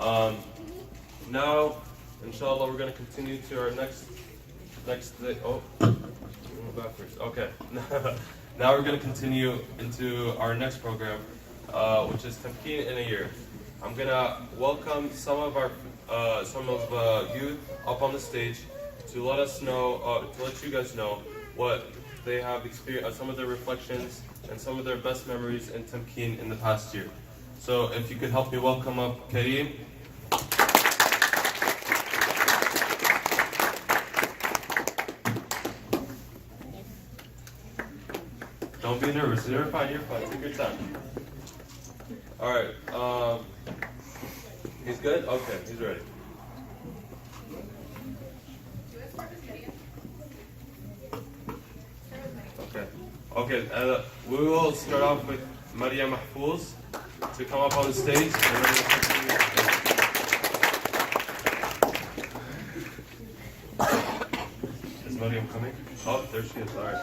Um, Now, inshallah, we're going to continue to our next day. Oh, backwards. Okay. Now we're going to continue into our next program, which is Tamkeen in a year. I'm going to welcome some of youth up on the stage to let us know, to let you guys know what they have experienced, some of their reflections and some of their best memories in Tamkeen in the past year. So if you could help me welcome up Kareem. Don't be nervous. You're fine. You're fine. Take your time. All right. He's good? Okay. He's ready. Okay. Okay. We will start off with Maryam Mahfouz to come up on the stage. Is Maryam coming? Oh, there she is. All right.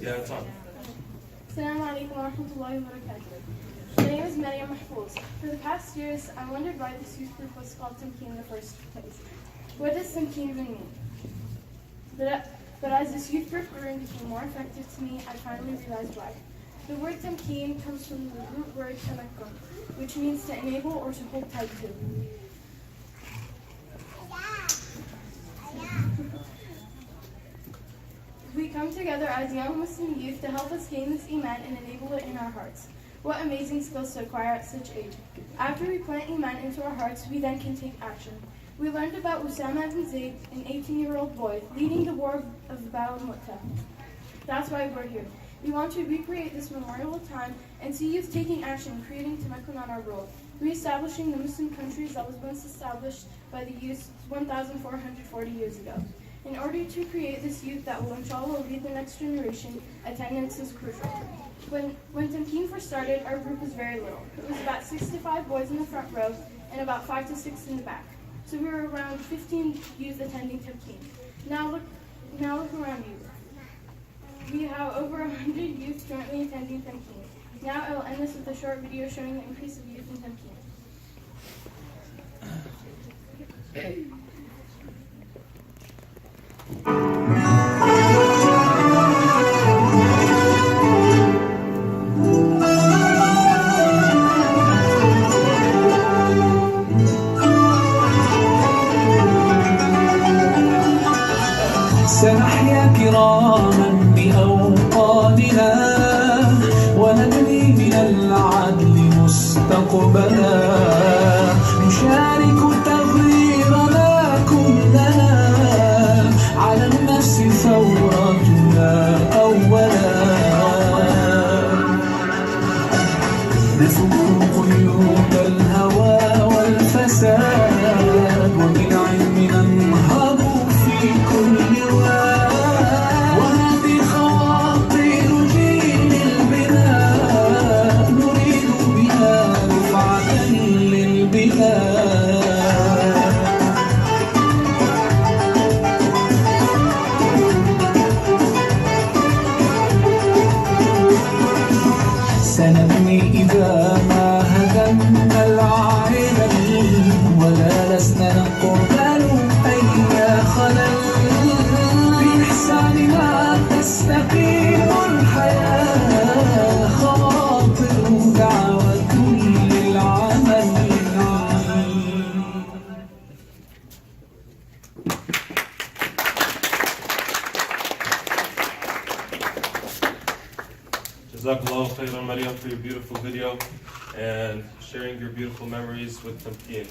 Yeah, it's on. Assalamu alaikum wa rahmatullahi wa barakatuh. My name is Maryam Mahfouz. For the past years, I wondered why this youth group was called Tamkeen in the first place. What does Tamkeen even mean? But as this youth group grew and became more effective to me, I finally realized why. The word Tamkeen comes from the root word Tamkeen, which means to enable or to hold tight to. We come together as young Muslim youth to help us gain this Iman and enable it in our hearts. What amazing skills to acquire at such age. After we plant Iman into our hearts, we then can take action. We learned about Usama ibn Zayd, an 18-year-old boy, leading the war of the Battle of Mu'tah. That's why we're here. We want to recreate this memorial time and see youth taking action, creating Tamkeen on our world, reestablishing the Muslim countries that was once established by the youth 1,440 years ago. In order to create this youth that will inshallah lead the next generation, attendance is crucial. When Tamkeen first started, our group was very little. It was about 6 to 5 boys in the front row and about 5 to 6 in the back. So we were around 15 youth attending Tamkeen. Now look around you. We have over 100 youth jointly attending Tamkeen. Now I will end this with a short video showing the increase of youth in Tamkeen. سنحيا كراما بأوطاننا ونبني من العدل مستقبلا نشارك تغييرنا كلنا على النفس ثورتنا أولا نفك قيود الهوى والفساد وبالعلم ننهض في كل وهذه خواطر جيل البناء نريد بها رفعة للبلاد سنبني إذا ما هدمنا العالم ولا لسنا نقبل أي خلل بإحساننا تستقيم الحياة خواطر دعوة للعمل Jazakallah khairan, Maryam, for your beautiful video and sharing your beautiful memories with Tamkeen.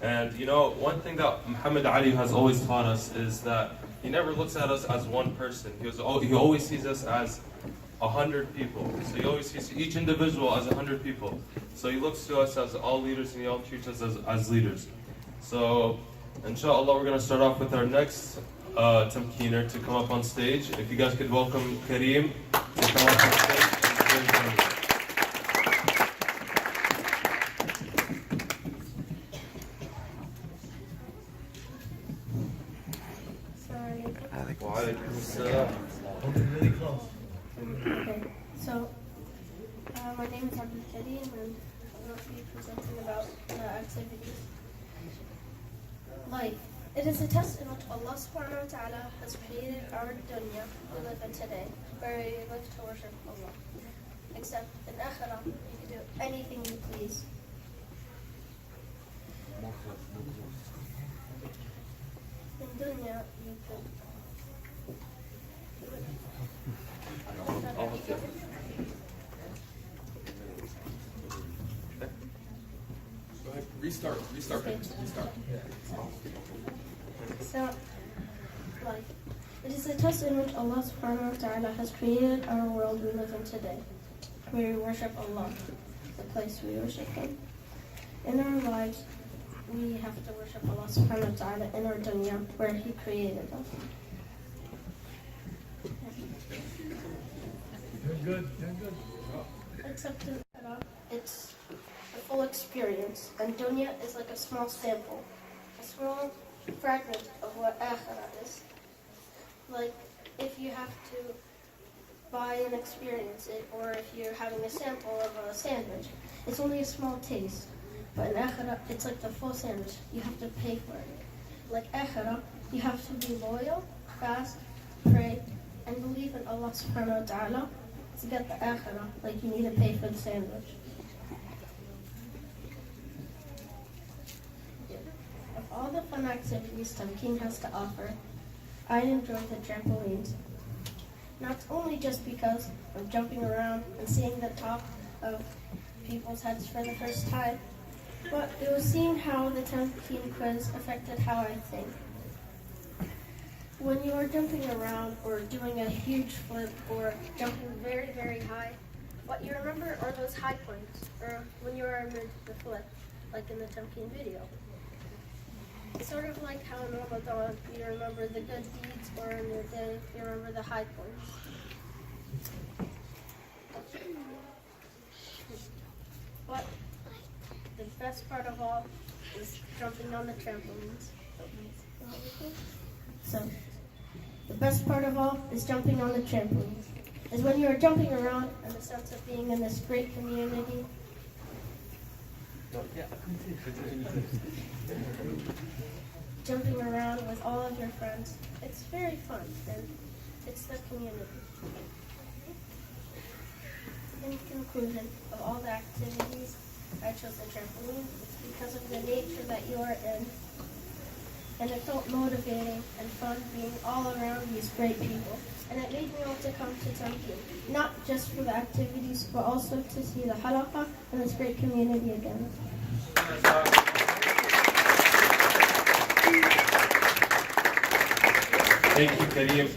And you know, one thing that Muhammad Ali has always taught us is that he never looks at us as one person. He always sees us as 100 people. So he always sees each individual as 100 people. So he looks to us as all leaders and he all treats us as leaders. So inshallah, we're going to start off with our next Tamkeener to come up on stage. If you guys could welcome Kareem to come up on stage. وعليكم السلام. Okay, so my name is Kareem and I'm going to be presenting about activities. Life. It is a test in which Allah subhanahu wa ta'ala has created our dunya we live in today, where we live to worship Allah. Except in Akhirah, you can do anything you please. In dunya, you could Restart. So, life. It is a test in which Allah subhanahu wa ta'ala has created our world we live in today, where we worship Allah, the place we worship Him. In our lives, we have to worship Allah subhanahu wa ta'ala in our dunya, where He created us. Good. Except in Akhirah, it's a full experience, and dunya is like a small sample, a small fragment of what Akhirah is. Like, if you have to buy and experience it, or if you're having a sample of a sandwich, it's only a small taste. But in Akhirah, it's like the full sandwich. You have to pay for it. Like Akhirah, you have to be loyal, fast, pray, and believe in Allah subhanahu wa ta'ala to get the Akhirah, like you need to pay for the sandwich. Of all the fun activities Tamkeen has to offer, I enjoy the trampolines. Not only just because of jumping around and seeing the top of people's heads for the first time, but it was seeing how the Tamkeen quiz affected how I think. When you are jumping around or doing a huge flip or jumping very, very high, what you remember are those high points, or when you are in the flip, like in the Tamkeen video. It's sort of like how in Ramadan you remember the good deeds, or in your day you remember the high points. But the best part of all is jumping on the trampolines. So, the best part of all is jumping on the trampolines. Is when you are jumping around and the sense of being in this great community. Jumping around with all of your friends. It's very fun, and it's the community. In conclusion, of all the activities, I chose the trampoline because of the nature that you are in. And it felt motivating and fun being all around these great people. And it made me want to come to Tamkeen, not just for the activities, but also to see the halaqah and this great community again. Thank you, Kareem.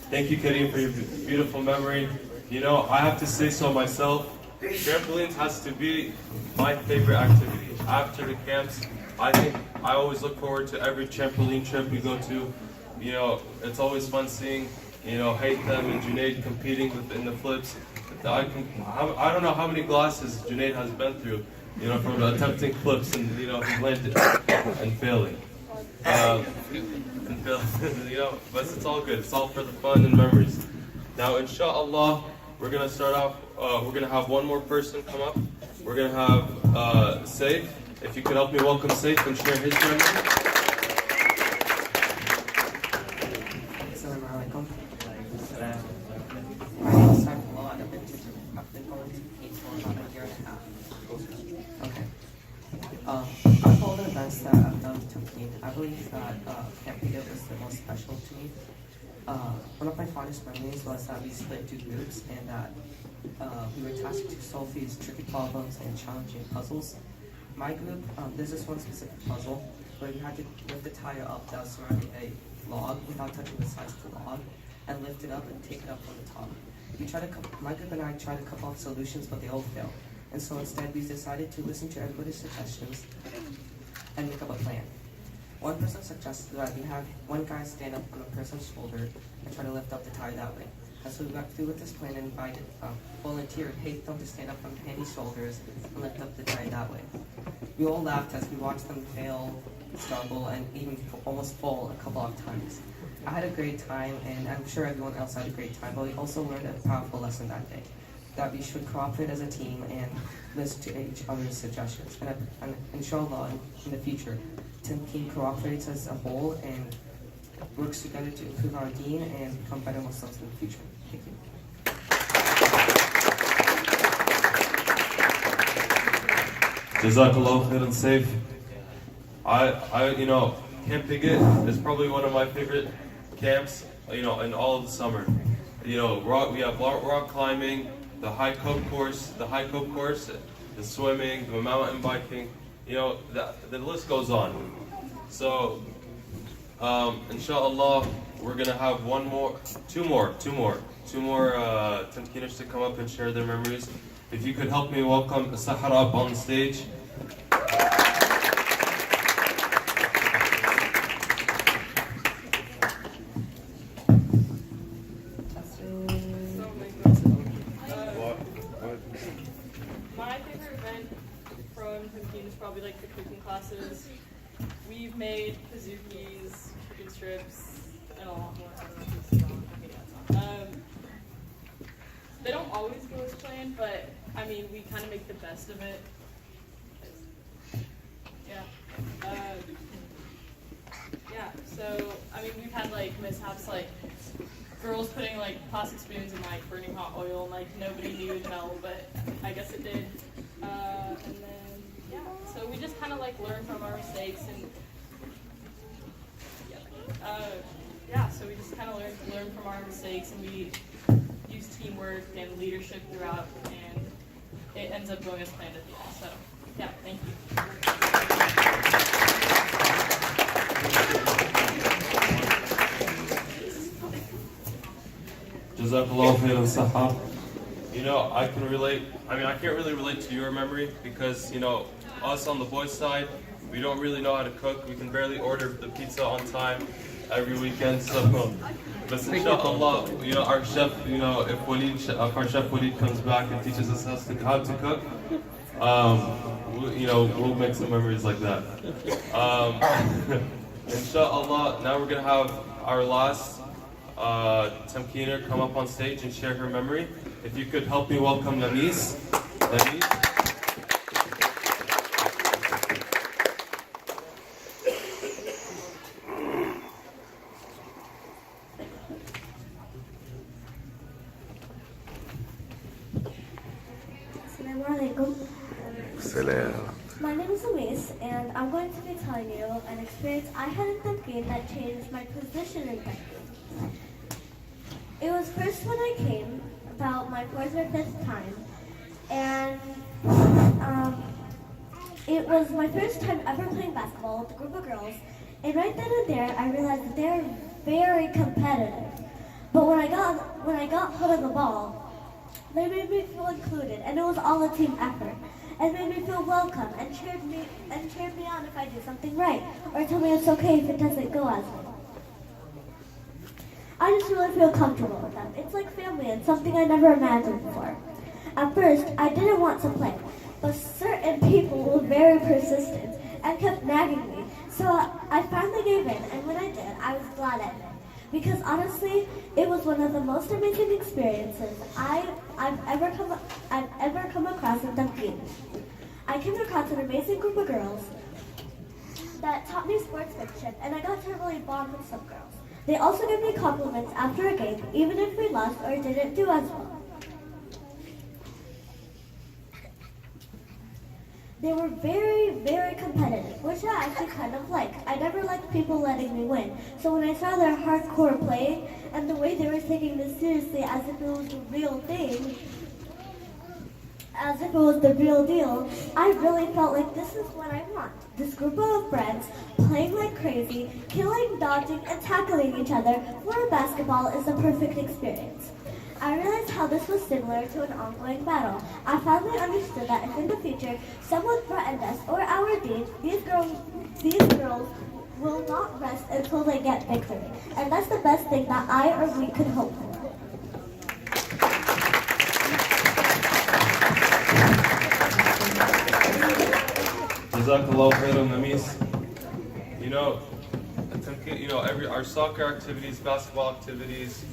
Thank you, Kareem, for your beautiful memory. You know, I have to say so myself. Trampolines has to be my favorite activity. After the camps, I think I always look forward to every trampoline trip we go to. You know, it's always fun seeing, you know, Haytham and Junaid competing in the flips. I don't know how many glasses Junaid has been through, you know, from attempting flips and, you know, landing and failing. You know, but it's all good. It's all for the fun and memories. Now, inshallah, we're gonna start off. We're gonna have one more person come up. We're gonna have Seif. If you could help me welcome Seif and share his memory. Assalamu alaikum. My name is Sahar. I've been going to Piggot for about a year and a half. Okay. Of all the events that I've done to Tamkeen, I believe that Camp Piggot was the most special to me. One of my fondest memories was that we split two groups and that we were tasked to solve these tricky problems and challenging puzzles. My group, there's this one specific puzzle where we had to lift the tire up that was surrounding a log without touching the sides of the log and lift it up and take it up from the top. My group and I tried a couple of solutions, but they all failed. And so instead, we decided to listen to everybody's suggestions and make up a plan. One person suggested that we have one guy stand up on a person's shoulder and try to lift up the tire that way. And so we got through with this plan and invited volunteered Haytham to stand up on Penny's shoulders and lift up the tire that way. We all laughed as we watched them fail struggle and even almost fall a couple of times. I had a great time, and I'm sure everyone else had a great time, but we also learned a powerful lesson that day, that we should cooperate as a team and listen to each other's suggestions. And inshallah, in the future, Tamkeen cooperates as a whole and works together to improve our deen and become better Muslims in the future. Thank you. Jazakallah khairan, Seif. Camp Piggot is probably one of my favorite camps, in all of the summer. We have rock climbing, the high cope course, the swimming, the mountain biking, the list goes on. So, inshallah, we're gonna have two more Tamkeeners to come up and share their memories. If you could help me welcome Sahar up on the stage. My favorite event from Tamkeen is probably like the cooking classes. We've made kazookies, chicken strips, and a lot more. I don't know if this is wrong. Okay, yeah, it's on. They don't always go as planned, but I mean, we kind of make the best of it. Yeah. Yeah, so, I mean, we've had like mishaps like girls putting like plastic spoons in like burning hot oil and like nobody knew no, but I guess it did. And then, yeah, so we just kind of like learn from our mistakes and so we just kind of learn from our mistakes and we use teamwork and leadership throughout, and it ends up going as planned at the end. So, yeah, thank you. Jazakallah khairan, Sahar. I can relate. I can't really relate to your memory because, us on the boys' side, we don't really know how to cook. We can barely order the pizza on time every weekend. So, but inshallah, our chef, if our chef Walid comes back and teaches us how to cook, we'll make some memories like that. Inshallah, now we're gonna have our last Tamkeener come up on stage and share her memory. If you could help me welcome Lamis. My name is Louise, and I'm going to be telling you an experience I had in Tamkeen that changed my position in Tamkeen. It was first when I came, about my 4th or 5th time, and it was my first time ever playing basketball with a group of girls, and right then and there I realized that they're very competitive. But when I got hold of the ball, they made me feel included, and it was all a team effort. And made me feel welcome and cheered me on if I do something right, or told me it's okay if it doesn't go as well. I just really feel comfortable with them. It's like family and something I never imagined before. At first, I didn't want to play, but certain people were very persistent and kept nagging me. So I finally gave in, and when I did, I was glad I did. Because honestly, it was one of the most amazing experiences I've ever come across in Tamkeen. I came across an amazing group of girls that taught me sports fiction, and I got to really bond with some girls. They also gave me compliments after a game, even if we lost or didn't do as well. They were very, very competitive, which I actually kind of like. I never liked people letting me win. So when I saw their hardcore play and the way they were taking this seriously as if it was the real thing, as if it was the real deal, I really felt like this is what I want. This group of friends playing like crazy, killing, dodging, and tackling each other for a basketball is a perfect experience. I realized how this was similar to an ongoing battle. I finally understood that if in the future someone threatened us or our dean, these girls will not rest until they get victory. And that's the best thing that I or we could hope for. Jazakallah khairan, Namis. You know, our soccer activities, basketball activities,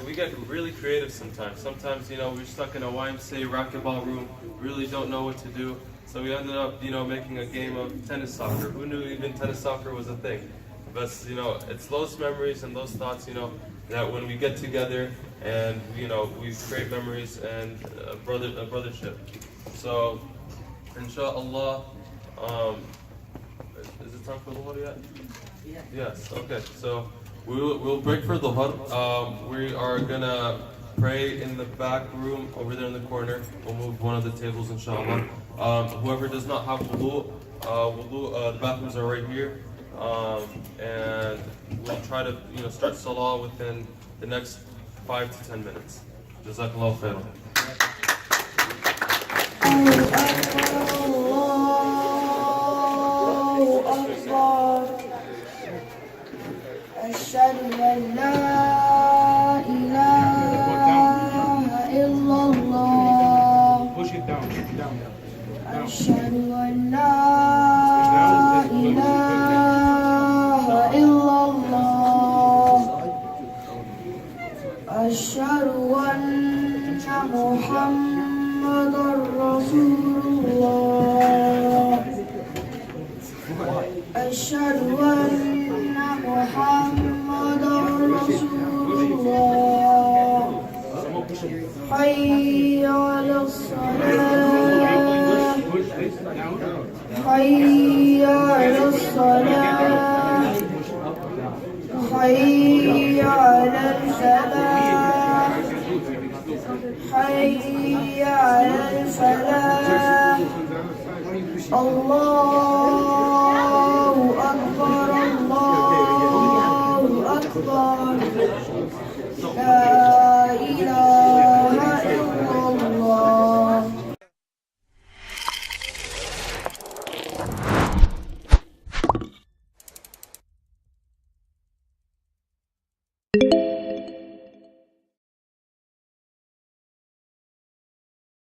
we get really creative sometimes. Sometimes, we're stuck in a YMCA racquetball room, really don't know what to do. So we ended up, making a game of tennis soccer. Who knew even tennis soccer was a thing? But, it's those memories and those thoughts, that when we get together and, we create memories and a brothership. So, inshallah, is it time for Dhuhr yet? Yeah. Yes, okay. So we'll break for Dhuhr. We are gonna pray in the back room over there in the corner. We'll move one of the tables, inshallah. Whoever does not have wudu, the bathrooms are right here. And we'll try to start salah within the next 5 to 10 minutes. Jazakallah khairan. أشهد أن لا إله إلا الله أشهد أن لا إله إلا الله أشهد أن محمدا رسول الله أشهد أن محمدا رسول الله حي على الصلاة حي على الصلاة حي على الفلاح حي على الفلاح الله أكبر الله أكبر لا